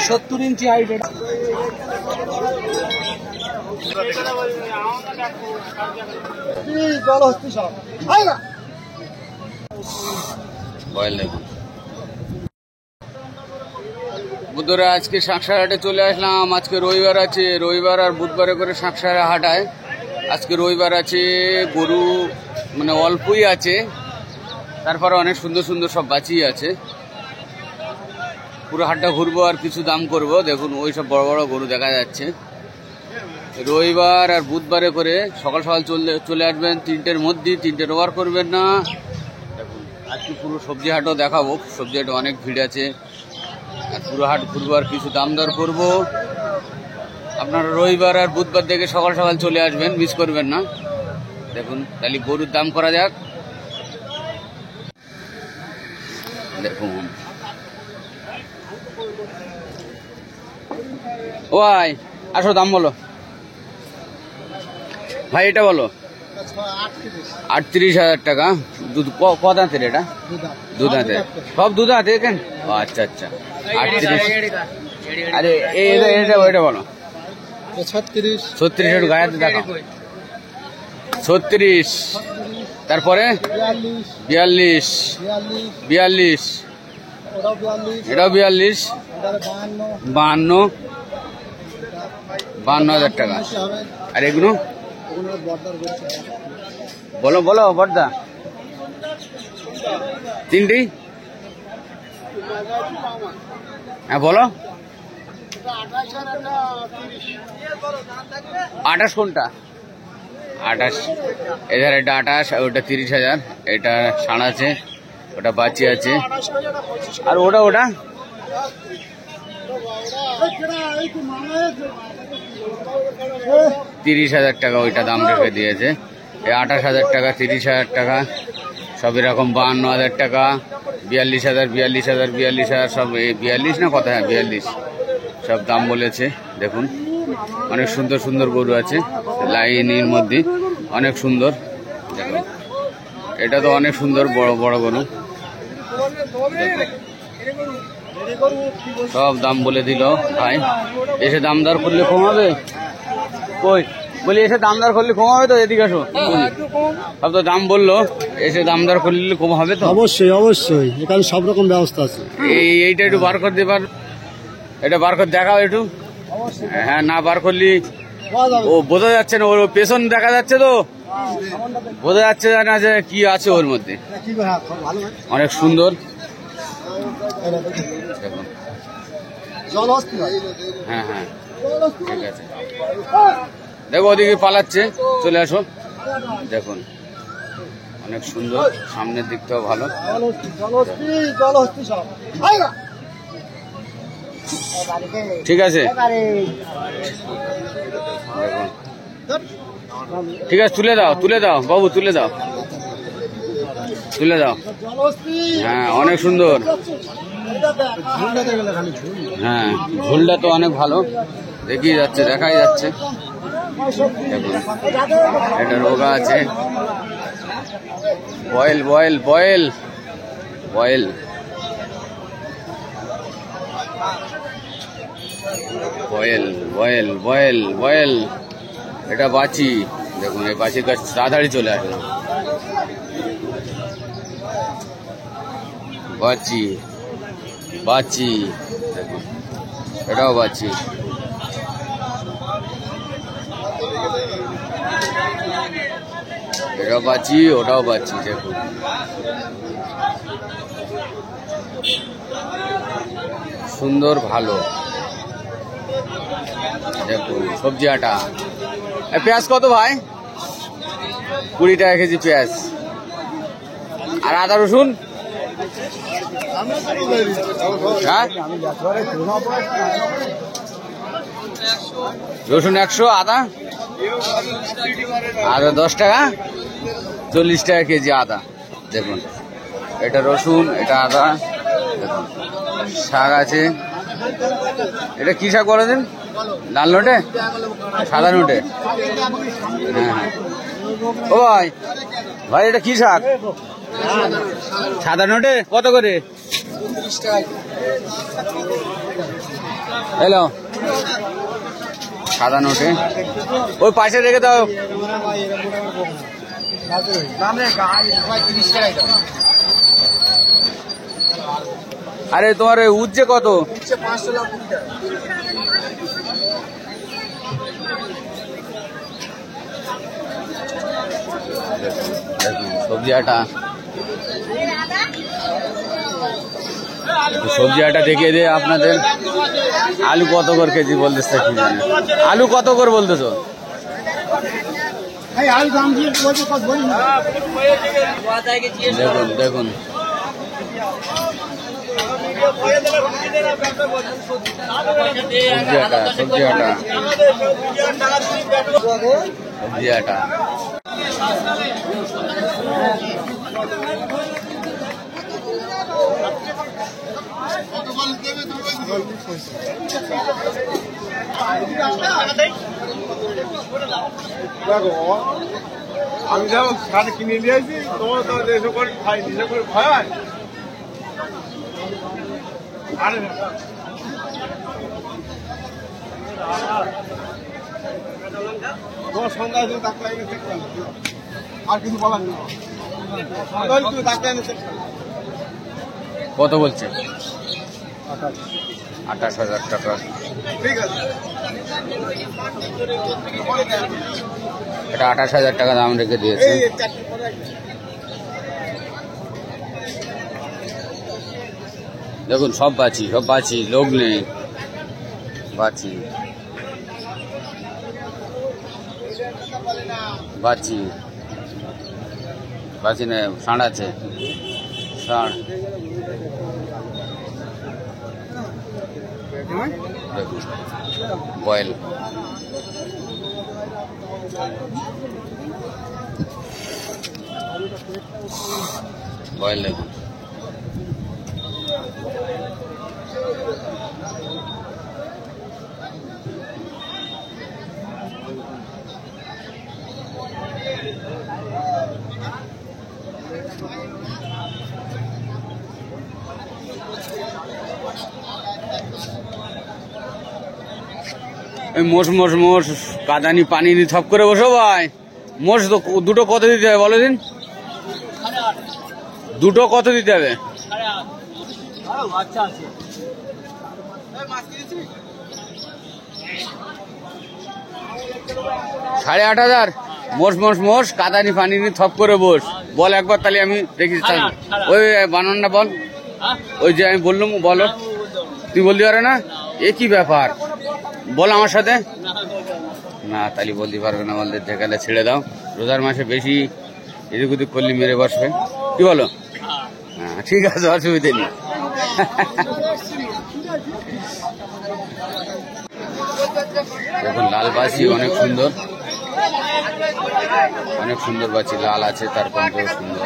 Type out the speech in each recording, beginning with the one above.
70 ইঞ্চি height. বুধবারে আজকে শাঁকসার হাটে চলে আসলাম। আজকে রবিবার আছে, রবিবার আর বুধবারে করে শাঁকসার হাটায়। আজকে রবিবার আছে, গরু মানে অল্পই আছে, তারপরে অনেক সুন্দর সুন্দর সব বাঁচি আছে। পুরো হাটটা ঘুরবো আর কিছু দাম করব। দেখুন ওই সব বড় বড় গরু দেখা যাচ্ছে। রবিবার আর বুধবারে করে সকাল সকাল চলে আসবেন 3টের মধ্যে, 3টে ওভার করবেন না। দেখুন আজকে পুরো সবজি হাটও দেখাবো, সবজি হাটে অনেক ভিড় আছে। আর পুরো হাট ঘুরবো আর কিছু দাম দর করবো। আপনারা রবিবার আর বুধবার দেখে সকাল সকাল চলে আসবেন, মিস করবেন না। দেখুন তাহলে গরুর দাম করা যাক। দেখুন ও ভাই আসো, দাম বলো ভাই। এটা বলো 38,000 টাকা। দুধ ক দাঁতের? এটা দু দাঁতের, সব দু দাঁতের কেন? আচ্ছা আচ্ছা 38। আরে এটা বলো 36। গায়ে দেখো 36, তারপরে 42, এটাও 42, 52,000 টাকা। আর এগুলো বলো বলো বড়দা, 3টি। হ্যাঁ বলো। 28 কোনটা? 28। এধার এটা 28, ওটা 30,000। এটা ষাঁড় আছে, ওটা বাচ্চি আছে। আর ওটা 30,000 টাকা ওইটা দাম রেখে দিয়েছে। এই 28,000 টাকা, 30,000 টাকা, সব এরকম 52,000 টাকা, 42,000 সব। এই 42 না কথা? হ্যাঁ 42 সব দাম বলেছে। দেখুন অনেক সুন্দর সুন্দর গরু আছে লাইনের মধ্যে, অনেক সুন্দর। দেখুন এটা তো অনেক সুন্দর, বড় বড় গরু। সব দাম বলে দিল ভাই। এসে দাম দর করলে কম হবে? কই বলি এসে দাম দর করলে কম হবে তো? এদিকে আসো। সব তো দাম বললো, এসে দাম দর করলে কম হবে তো? অবশ্যই অবশ্যই, এখানে সব রকম ব্যবস্থা আছে। এইটা একটু বার করে দেবার, এটা বার করে দেখাও একটু। হ্যাঁ না বার করলি ও বোঝা যাচ্ছে না, ওর পেছন দেখা যাচ্ছে তো, বোঝা যাচ্ছে না যে কি আছে ওর মধ্যে। অনেক সুন্দর। হ্যাঁ হ্যাঁ ঠিক আছে। দেখো ওদিকে পালাচ্ছে, চলে আসো। দেখুন অনেক সুন্দর, সামনের দিকটাও ভালো। ঠিক আছে ঠিক আছে, তুলে দাও বাবু, তুলে দাও। হ্যাঁ অনেক সুন্দর। হ্যাঁ ঝুলটা তো অনেক ভালো, দেখাই যাচ্ছে। দেখুন এটা রোগা আছে। বয়েল এটা বাঁচি। দেখুন এই বাঁচির কাছে তাড়াতাড়ি চলে আসলো। বাঁচি দেখুন, এটাও বাঁচি। এটাও বাঁচি, ওটাও বাঁচি। দেখুন সুন্দর, ভালো। দেখুন সবজি আটা। পেঁয়াজ কত ভাই? 20 টাকা কেজি পেঁয়াজ। আর আদা রসুন? হ্যাঁ রসুন 100, আদা 10 টাকা, 40 টাকা কেজি আদা। দেখুন এটা রসুন, এটা আদা। দেখুন শাক আছে। এটা কি শাক বলে দিন? লাল নোটে, সাদা নোটে? হ্যাঁ হ্যাঁ। ও ভাই এটা কি শাক? সাদা নোটে কত করে? হ্যালো, সাদা নোটে ওই পাশে রেখে দাও। আরে তোমার ওই উচ্ছে কত? সবজি আটা, সবজি আটা দেখিয়ে দিয়ে আপনাদের। আলু কত করে কেজি বলতেছে? কি জানে আলু কত করে বলতেছো? দেখুন দেখুন, সবজি আটা, সবজি আটা, সবজি আটা। আমি যাবো শার্ট কিনে নিয়ে আসি, তোমার তো দেশ করে খাই নিজে করে খায়। আরে তোমার সন্ধ্যা আছে ডাক্তার এনে চেক করলাম, আর কিছু বলার নেই। তুমি ডাক্তার এনে চেক করলাম। কত বলছে? 28,000 টাকা। ঠিক আছে, এটা 28,000 টাকা দাম রেখে দিয়েছে। এই চারটে পরে দেখুন সব বাছি, সব বাছি, লোক নেই, বাছি বাছি বাছি না, ষাঁড় আছে, ষাঁড়। দেখুন বয়েল, বয়েল দেখুন। মোষ মোষ মোষ, কাদানি পানি নি থপ করে বসো ভাই। মোষ তো দুটো কত দিতে হবে বলো দিন? দুটো কত দিতে হবে? 8,500। মোষ মোষ মোষ, কাদানি পানি নি থপ করে বস। বল একবার, তাহলে আমি দেখি। ওই বানানটা বল, ওই যে আমি বললাম বলো। তুই বলতে পারে না? এ কি ব্যাপার বল আমার সাথে। না তাহলে বলতে পারবে না, বলতে যেখানে ছেড়ে দাও। রোজার মাসে বেশি এদিক ওদিক করলে মেরে বসবে। কি বলো? হ্যাঁ ঠিক আছে, অসুবিধে নেই। দেখুন লাল বাছি অনেক সুন্দর, অনেক সুন্দর বাছি, লাল আছে, তার কত সুন্দর।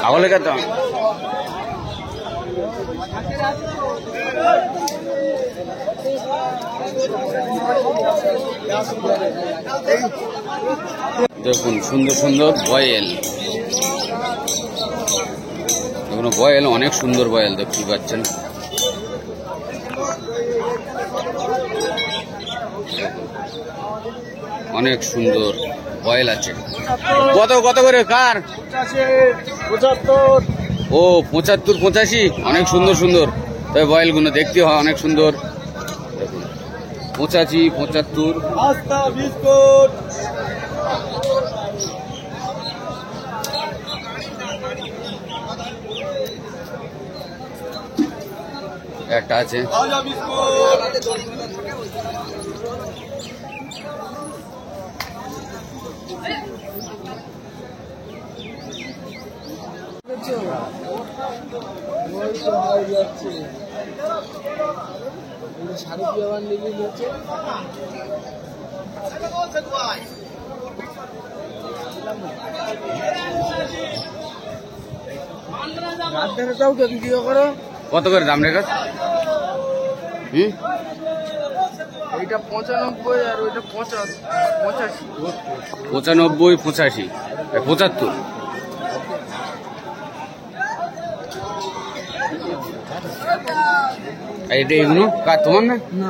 ছাগলের কত? দেখুন সুন্দর সুন্দর বয়েল, দেখুন বয়েল অনেক সুন্দর বয়েল দেখতে পাচ্ছেন। অনেক সুন্দর বয়েল আছে। কত কত করে কার? 75। ও 75 85, অনেক সুন্দর সুন্দর। তবে বয়েলগুলো দেখতে হয় অনেক সুন্দর। দেখুন 85 75। আস্তা বিস্কুট একটা আছে। ভাজা বিস্কুট শাড়ি কি আবার নিবি হচ্ছে রাজধানীটাও তো ভিডিও করো। কত করে দাম রেখেছ? এইটা 95 আর ওইটা 85। 95, 85, 75। এটা এগুলো কার তোমার না? না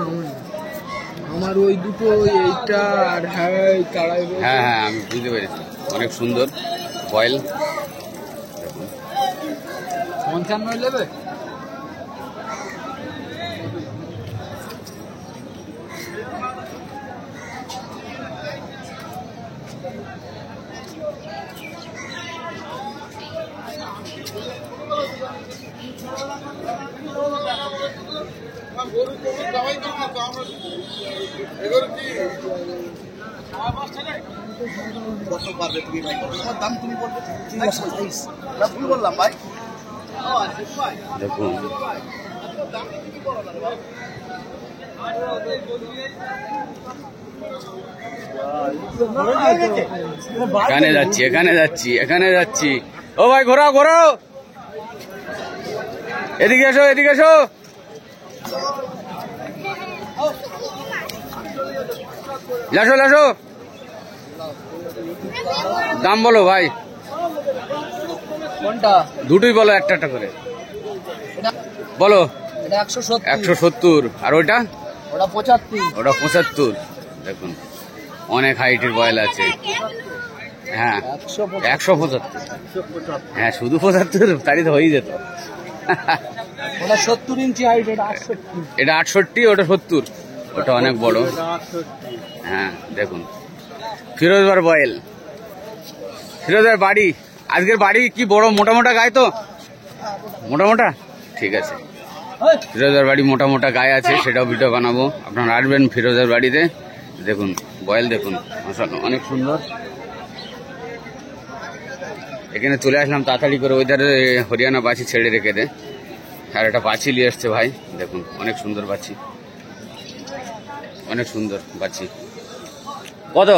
আমার ওই দুটো, এইটা আর হ্যাঁ তারাই। হ্যাঁ হ্যাঁ আমি বুঝতে পেরেছি, অনেক সুন্দর বয়েল। 55 নেবে? কত পারবে তুমি ভাই? তোমার দাম তুমি বলবে। ঠিক আছে না, ভুল বললাম ভাই। দেখুন এখানে যাচ্ছি, এখানে যাচ্ছি, এখানে যাচ্ছি। ও ভাই ঘোরাও ঘোরাও, এদিকে এসো, এদিকে এসো। লাসো লাসো, দাম বলো ভাই। কোনটা? দুটোই বলো, একটা একটা করে বলো। এটা 170। 170। আর ওইটা? ওটা 75। ওটা 75। দেখুন অনেক হাইটের বয়েল আছে। হ্যাঁ 175। হ্যাঁ শুধু 75, তারই তো হয়ে যেত। ওটা 70 ইঞ্চি হাইট, এটা 68। এটা 68, ওটা 70। ওটা অনেক বড়। হ্যাঁ দেখুন ফিরোজবার বয়েল, ফিরোজবার বাড়ি। আজকের বাড়ি কি বড় মোটা মোটা গায়ে তো? মোটা মোটা, ঠিক আছে। ফিরোজবার বাড়ি মোটা মোটা গায়ে আছে, সেটাও ভিডিও বানাবো, আপনারা আসবেন ফিরোজবার বাড়িতে। দেখুন বয়েল দেখুন, মাশাআল্লাহ অনেক সুন্দর। এখানে চলে আসলাম তাড়াতাড়ি করে, ওইধারে হরিয়ানা বাছি ছেড়ে রেখে দে। আর একটা বাছি নিয়ে এসছে ভাই, দেখুন অনেক সুন্দর বাছি, অনেক সুন্দর বাছি। কত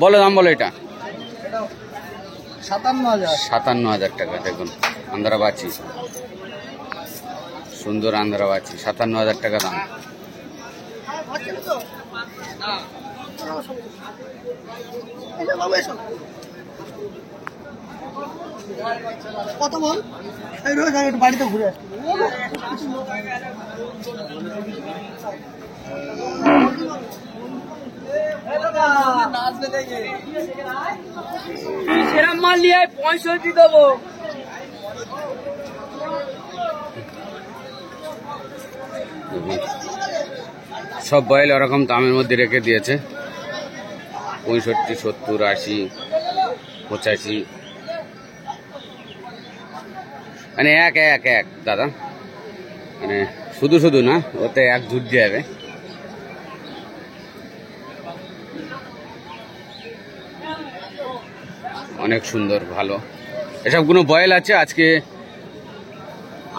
বলো দাম বলো? এটা 57,000। 57,000 টাকা। দেখুন আন্ধ্রা বাছি, সুন্দর আন্ধ্রা বাছি, 57,000 টাকা দাম। কত বল? এই রোজ একটু বাড়িতে ঘুরে আসি। সেরম মাল নিয়ে 65 দেবো। সব বয়েল ওরকম দামের মধ্যে রেখে দিয়েছে, 65, 70, 80, 85। মানে এক এক এক দাদা, মানে শুধু শুধু না, ওতে এক জুট দিয়ে যাবে। অনেক সুন্দর ভালো এসবগুলো বয়েল আছে। আজকে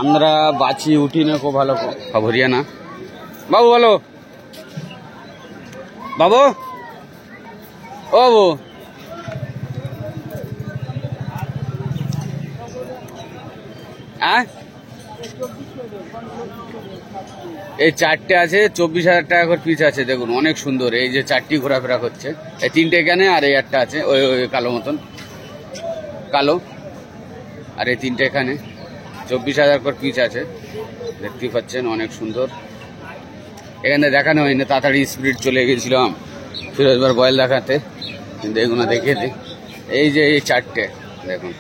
আমরা বাছি উঠি না, খুব ভালো হরিয়ানা। বাবু বলো, বাবু ও বাবু, এই চারটে আছে 24,000 টাকা করে পিস আছে। দেখুন অনেক সুন্দর, এই যে চারটি ঘোরাফেরা করছে, এই তিনটে এখানে আর এই একটা আছে, ওই ওই কালো মতন কালো, আর এই তিনটে এখানে। 24,000 করে পিস আছে, দেখতে পাচ্ছেন অনেক সুন্দর। এখানে দেখানো হয়নি, তাড়াতাড়ি স্পিড চলে গেছিলাম ফিরোজবার বয়েল দেখাতে, কিন্তু এগুলো দেখে দিই। এই যে এই চারটে দেখুন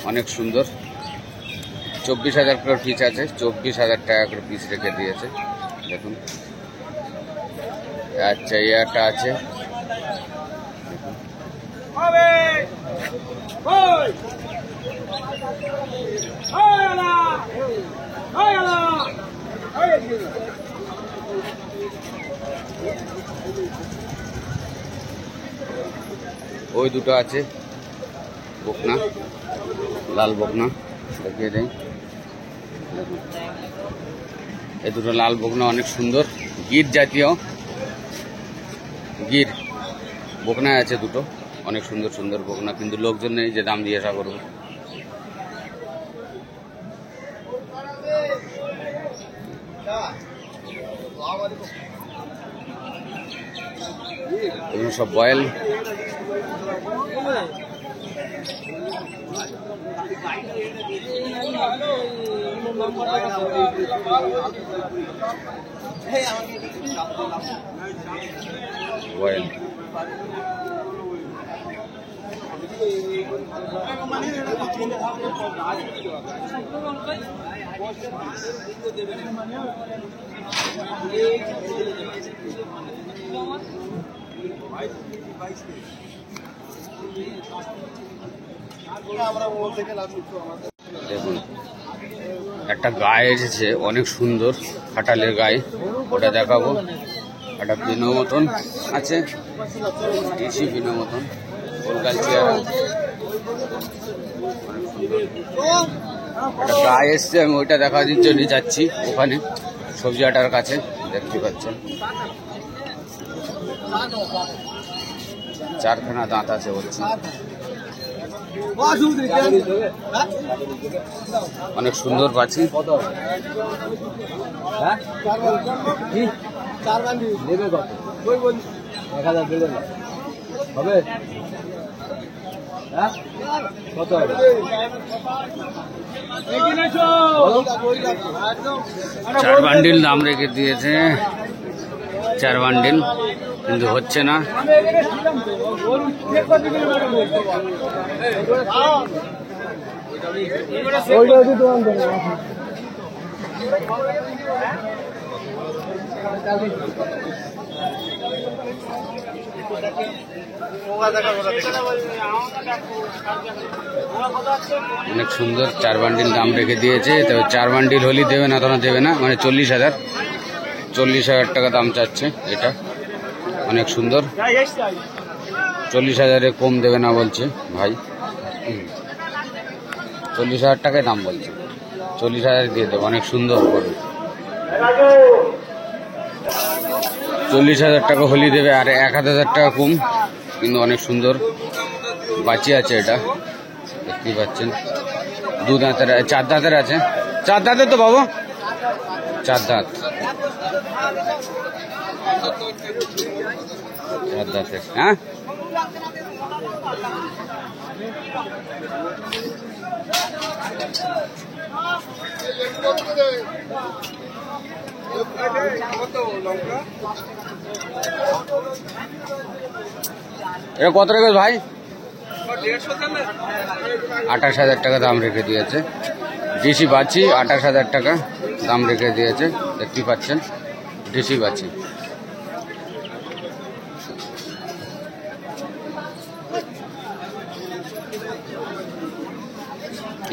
অনেক সুন্দর, 24,000 করে পিস আছে, 24,000 টাকা করে পিস রেখে দিয়েছে। দেখুন আচ্ছা এই একটা আছে, ওই দুটো আছে বকনা, লাল বকনা, দেখিয়ে দেয়। দেখুন এই দুটো লাল বকনা অনেক সুন্দর, গির জাতীয় গির বকনা আছে দুটো। অনেক সুন্দর সুন্দর বকনা, কিন্তু লোকজন নেই যে দাম জিজ্ঞাসা করবো। এগুলো সব বয়েল। বয়েল দেখুন, একটা গায়ে এসেছে অনেক সুন্দর, খাটালের গায়ে, ওটা দেখাবো। একটা বিনো মতন আছে, দেশি বিনো মতন, গোলগাল চেয়ারা, অনেক সুন্দর। একটা গায়ে এসছে, আমি ওইটা দেখার জন্য যাচ্ছি ওখানে সবজি হাটার কাছে, দেখতে পাচ্ছেন। চারখানা দাঁত আছে বলছি, অনেক সুন্দর পাচ্ছি। চার বান্ডিল দাম রেখে দিয়েছে, 4 বান্ডিল, কিন্তু হচ্ছে না। অনেক সুন্দর, 4 বান্ডিল দাম রেখে দিয়েছে। তবে 4 বান্ডিল হলেই দেবে না, তখন দেবে না, মানে 40,000 টাকা দাম চাচ্ছে। এটা অনেক সুন্দর, 40,000-এ কম দেবে না বলছে ভাই। 40,000 টাকায় দাম বলছে, 40,000 দিয়ে দেবো। অনেক সুন্দর করবে, 40,000 টাকা হলেই দেবে, আর 1,000 টাকা কম, কিন্তু অনেক সুন্দর বাঁচিয়ে আছে। এটা দেখতেই পাচ্ছেন, 2 দাঁতের, 4 দাঁতের আছে। 4 দাঁতের তো বাবু, 4 দাঁত, 4 দাঁতের। হ্যাঁ, এটা কত রেখে ভাই? 28,000 টাকা দাম রেখে দিয়েছে। ডিসি বাচ্চি, 28,000 টাকা দাম রেখে দিয়েছে, দেখতে পাচ্ছেন, ডিসি বাচ্চি।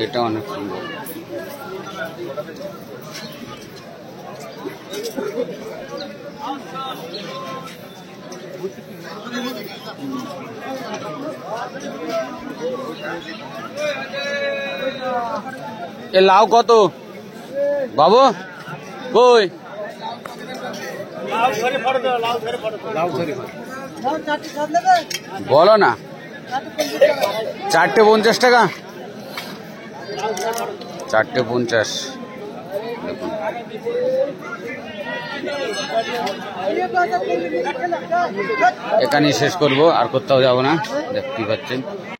এটা অনেক সুন্দর। এ লাউ কত বাবু? কই বলো না, 4টে 50 টাকা, 4টে 50। দেখুন, এখানেই শেষ করবো, আর কোথাও যাবো না, দেখতে পাচ্ছেন।